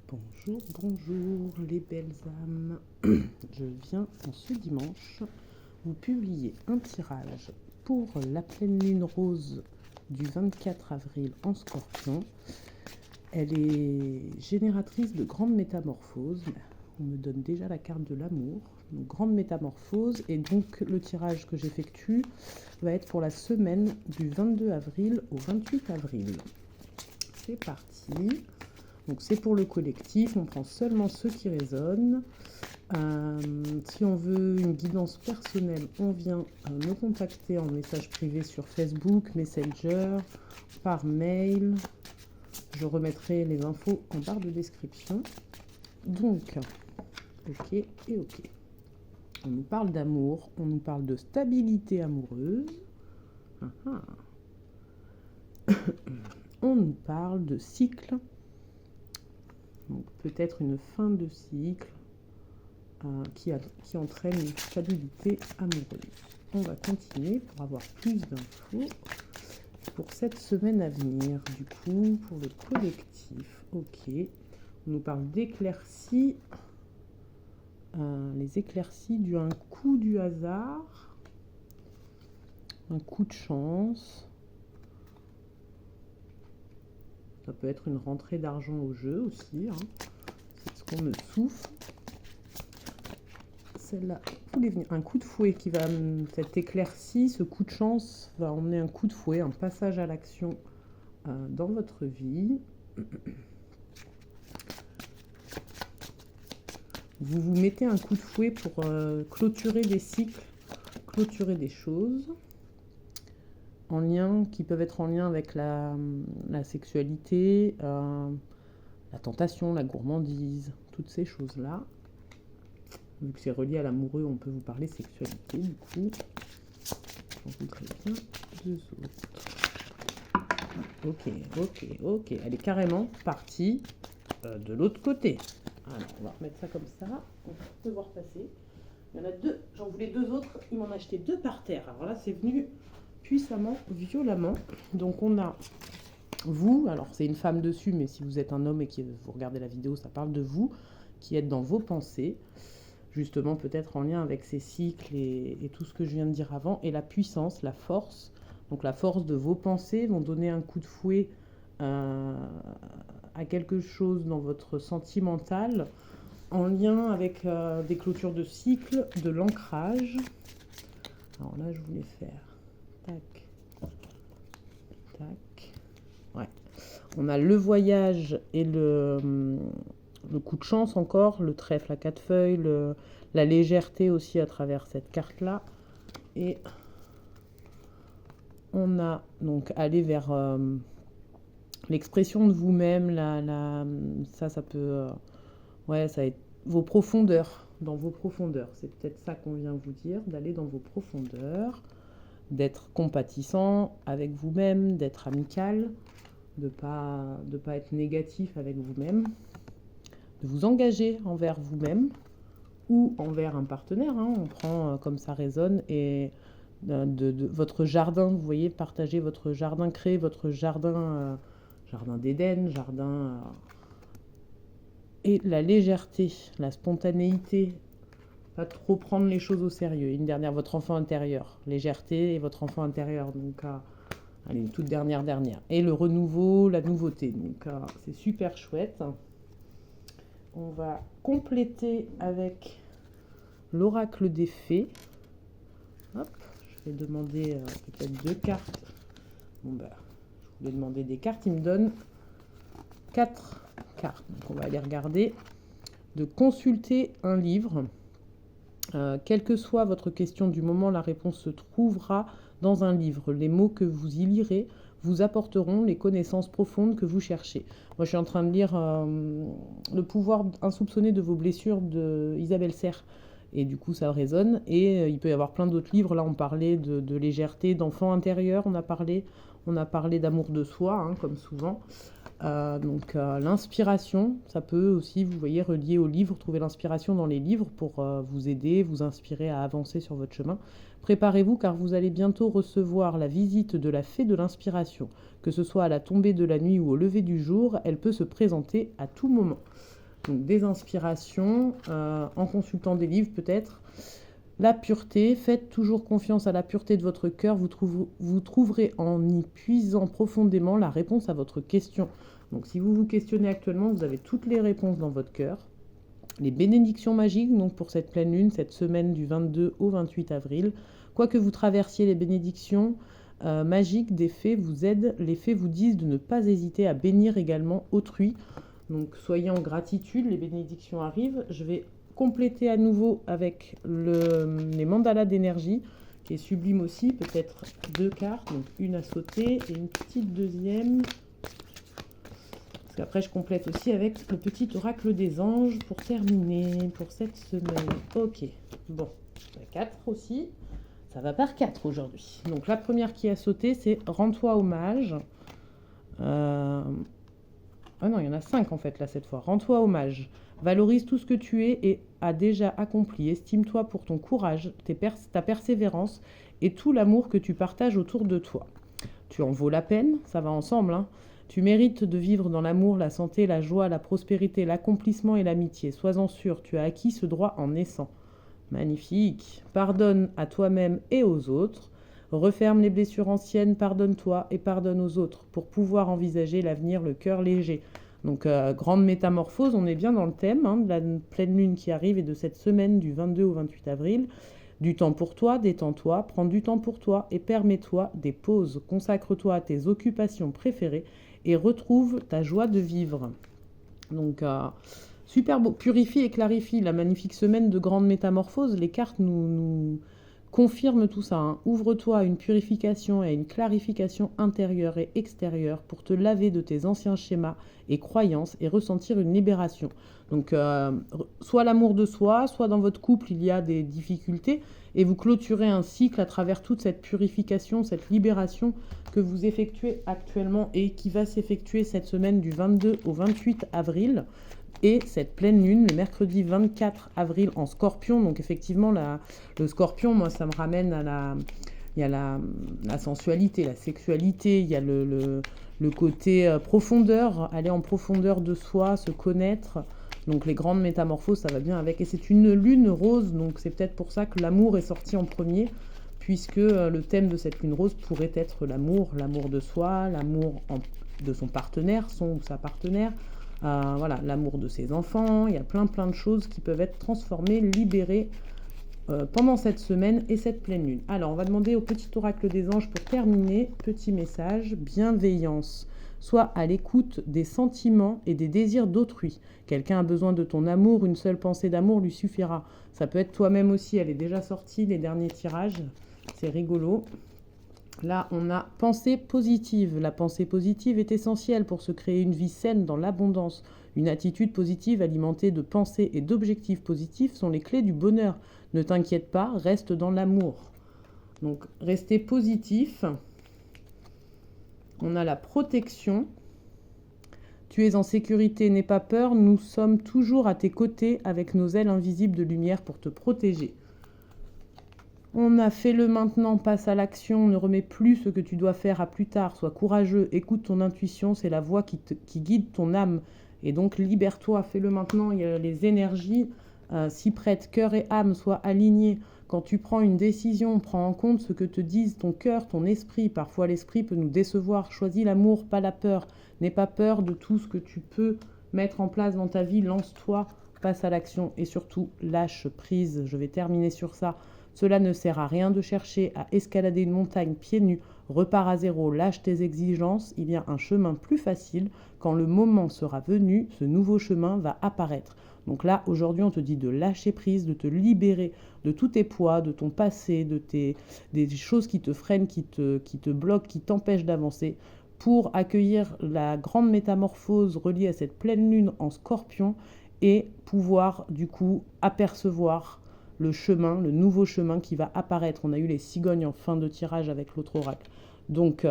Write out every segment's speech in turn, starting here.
Bonjour, bonjour les belles âmes. Je viens en ce dimanche vous publier un tirage pour la pleine lune rose du 24 avril en Scorpion. Elle est génératrice de grandes métamorphoses. On me donne déjà la carte de l'amour. Donc, grande métamorphose, et donc le tirage que j'effectue va être pour la semaine du 22 avril au 28 avril. C'est parti. Donc c'est pour le collectif, on prend seulement ceux qui résonnent. Si on veut une guidance personnelle, on vient me contacter en message privé sur Facebook, Messenger, par mail. Je remettrai les infos en barre de description. Donc, ok et ok. On nous parle d'amour, on nous parle de stabilité amoureuse. On nous parle de cycle. Donc peut-être une fin de cycle qui entraîne une stabilité amoureuse. On va continuer pour avoir plus d'infos pour cette semaine à venir. Du coup, pour le collectif, ok. On nous parle d'éclaircies. Les éclaircies d'un coup du hasard. Un coup de chance. Ça peut être une rentrée d'argent au jeu aussi. C'est ce qu'on me souffle. Celle-là voulait venir. Un coup de fouet qui va... Cette éclaircie, ce coup de chance va emmener un coup de fouet, un passage à l'action dans votre vie. Vous vous mettez un coup de fouet pour clôturer des cycles, clôturer des choses. Qui peuvent être en lien avec la sexualité, la tentation, la gourmandise, toutes ces choses-là. Vu que c'est relié à l'amoureux, on peut vous parler sexualité, du coup. J'en voudrais bien deux autres. Ok. Elle est carrément partie de l'autre côté. Alors, on va remettre ça comme ça. On va te voir passer. Il y en a deux. J'en voulais deux autres. Ils m'en ont acheté deux par terre. Alors là, c'est venu puissamment, violemment. Donc on a vous, alors c'est une femme dessus, mais si vous êtes un homme et que vous regardez la vidéo, ça parle de vous, qui êtes dans vos pensées, justement peut-être en lien avec ces cycles et tout ce que je viens de dire avant, et la puissance, la force. Donc la force de vos pensées vont donner un coup de fouet à quelque chose dans votre sentimental, en lien avec des clôtures de cycle, de l'ancrage. Alors là, je voulais faire tac, tac. Ouais. On a le voyage et le coup de chance encore, le trèfle à 4 feuilles, la légèreté aussi à travers cette carte-là. Et on a donc aller vers l'expression de vous-même, ça peut... ouais, ça va être vos profondeurs, dans vos profondeurs. C'est peut-être ça qu'on vient vous dire, d'aller dans vos profondeurs, d'être compatissant avec vous-même, d'être amical, de pas être négatif avec vous-même, de vous engager envers vous-même ou envers un partenaire. On prend comme ça résonne, et de votre jardin, vous voyez, partager votre jardin, créer votre jardin, jardin d'Éden, jardin... et la légèreté, la spontanéité, pas trop prendre les choses au sérieux. Une dernière, votre enfant intérieur, légèreté et votre enfant intérieur, donc allez, une toute dernière. Et le renouveau, la nouveauté, donc c'est super chouette. On va compléter avec l'oracle des fées. Hop, je vais demander peut-être deux cartes. Je voulais demander des cartes, il me donne 4 cartes. Donc on va aller regarder. De consulter un livre. Quelle que soit votre question du moment, la réponse se trouvera dans un livre. Les mots que vous y lirez vous apporteront les connaissances profondes que vous cherchez. Moi, je suis en train de lire Le pouvoir insoupçonné de vos blessures de Isabelle Serres. Et du coup, ça résonne. Et il peut y avoir plein d'autres livres. Là, on parlait de légèreté, d'enfant intérieur. On a parlé d'amour de soi, comme souvent. Donc l'inspiration, ça peut aussi, vous voyez, relier aux livres, trouver l'inspiration dans les livres pour vous aider, vous inspirer à avancer sur votre chemin. Préparez-vous car vous allez bientôt recevoir la visite de la fée de l'inspiration. Que ce soit à la tombée de la nuit ou au lever du jour, elle peut se présenter à tout moment. Donc des inspirations, en consultant des livres peut-être. La pureté, faites toujours confiance à la pureté de votre cœur. Vous trouverez en y puisant profondément la réponse à votre question. Donc si vous vous questionnez actuellement, vous avez toutes les réponses dans votre cœur. Les bénédictions magiques, donc pour cette pleine lune, cette semaine du 22 au 28 avril. Quoi que vous traversiez les bénédictions magiques des fées vous aident. Les fées vous disent de ne pas hésiter à bénir également autrui. Donc soyez en gratitude, les bénédictions arrivent. Je vais compléter à nouveau avec les mandalas d'énergie, qui est sublime aussi, peut-être 2 cartes, donc une à sauter et une petite deuxième. Parce qu'après je complète aussi avec le petit oracle des anges pour terminer pour cette semaine. Ok, bon, 4 aussi. Ça va par 4 aujourd'hui. Donc la première qui a sauté, c'est Rends-toi hommage. Ah non, il y en a 5 en fait là cette fois. Rends-toi hommage. Valorise tout ce que tu es et as déjà accompli. Estime-toi pour ton courage, ta persévérance et tout l'amour que tu partages autour de toi. Tu en vaux la peine, ça va ensemble, hein. Tu mérites de vivre dans l'amour, la santé, la joie, la prospérité, l'accomplissement et l'amitié. Sois-en sûr, tu as acquis ce droit en naissant. Magnifique. Pardonne à toi-même et aux autres. Referme les blessures anciennes, pardonne-toi et pardonne aux autres pour pouvoir envisager l'avenir le cœur léger. Donc, grande métamorphose, on est bien dans le thème de la pleine lune qui arrive et de cette semaine du 22 au 28 avril. Du temps pour toi, détends-toi, prends du temps pour toi et permets-toi des pauses. Consacre-toi à tes occupations préférées et retrouve ta joie de vivre. Donc, super beau. Purifie et clarifie la magnifique semaine de grande métamorphose. Les cartes nous confirment tout ça, hein. Ouvre-toi à une purification et à une clarification intérieure et extérieure pour te laver de tes anciens schémas et croyances et ressentir une libération. Donc, soit l'amour de soi, soit dans votre couple, il y a des difficultés et vous clôturez un cycle à travers toute cette purification, cette libération que vous effectuez actuellement et qui va s'effectuer cette semaine du 22 au 28 avril. Et cette pleine lune, le mercredi 24 avril en Scorpion. Donc effectivement, le Scorpion, moi, ça me ramène à il y a la sensualité, la sexualité, il y a le côté profondeur, aller en profondeur de soi, se connaître. Donc les grandes métamorphoses, ça va bien avec. Et c'est une lune rose, donc c'est peut-être pour ça que l'amour est sorti en premier, puisque le thème de cette lune rose pourrait être l'amour de soi, l'amour de son partenaire, son ou sa partenaire. Voilà, l'amour de ses enfants, il y a plein de choses qui peuvent être transformées, libérées pendant cette semaine et cette pleine lune. Alors, on va demander au petit oracle des anges pour terminer, petit message, bienveillance. Sois à l'écoute des sentiments et des désirs d'autrui. Quelqu'un a besoin de ton amour, une seule pensée d'amour lui suffira. Ça peut être toi-même aussi, elle est déjà sortie, les derniers tirages, c'est rigolo. Là, on a pensée positive. La pensée positive est essentielle pour se créer une vie saine dans l'abondance. Une attitude positive alimentée de pensées et d'objectifs positifs sont les clés du bonheur. Ne t'inquiète pas, reste dans l'amour. Donc, restez positif. On a la protection. Tu es en sécurité, n'aie pas peur. Nous sommes toujours à tes côtés avec nos ailes invisibles de lumière pour te protéger. On a fait le maintenant, passe à l'action, ne remets plus ce que tu dois faire à plus tard, sois courageux, écoute ton intuition, c'est la voix qui guide ton âme. Et donc libère-toi, fais-le maintenant, il y a les énergies s'y prêtent, cœur et âme, sois alignés. Quand tu prends une décision, prends en compte ce que te disent ton cœur, ton esprit. Parfois l'esprit peut nous décevoir, choisis l'amour, pas la peur. N'aie pas peur de tout ce que tu peux mettre en place dans ta vie, lance-toi, passe à l'action et surtout lâche prise. Je vais terminer sur ça. Cela ne sert à rien de chercher à escalader une montagne pieds nus, repars à zéro, lâche tes exigences, il y a un chemin plus facile. Quand le moment sera venu, ce nouveau chemin va apparaître. Donc là, aujourd'hui, on te dit de lâcher prise, de te libérer de tous tes poids, de ton passé, des choses qui te freinent, qui te bloquent, qui t'empêchent d'avancer, pour accueillir la grande métamorphose reliée à cette pleine lune en Scorpion et pouvoir du coup apercevoir le chemin, le nouveau chemin qui va apparaître. On a eu les cigognes en fin de tirage avec l'autre oracle. Donc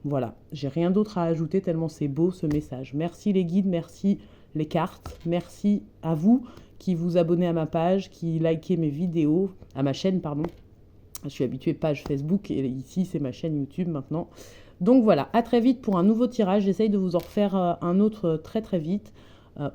voilà, j'ai rien d'autre à ajouter tellement c'est beau ce message. Merci les guides, merci les cartes, merci à vous qui vous abonnez à ma page, qui likez mes vidéos, à ma chaîne pardon. Je suis habituée page Facebook et ici, c'est ma chaîne YouTube maintenant. Donc voilà, à très vite pour un nouveau tirage. J'essaye de vous en refaire un autre très très vite.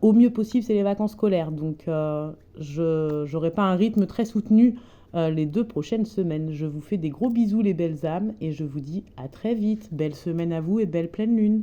Au mieux possible, c'est les vacances scolaires. Donc je n'aurai pas un rythme très soutenu les 2 prochaines semaines. Je vous fais des gros bisous les belles âmes et je vous dis à très vite. Belle semaine à vous et belle pleine lune.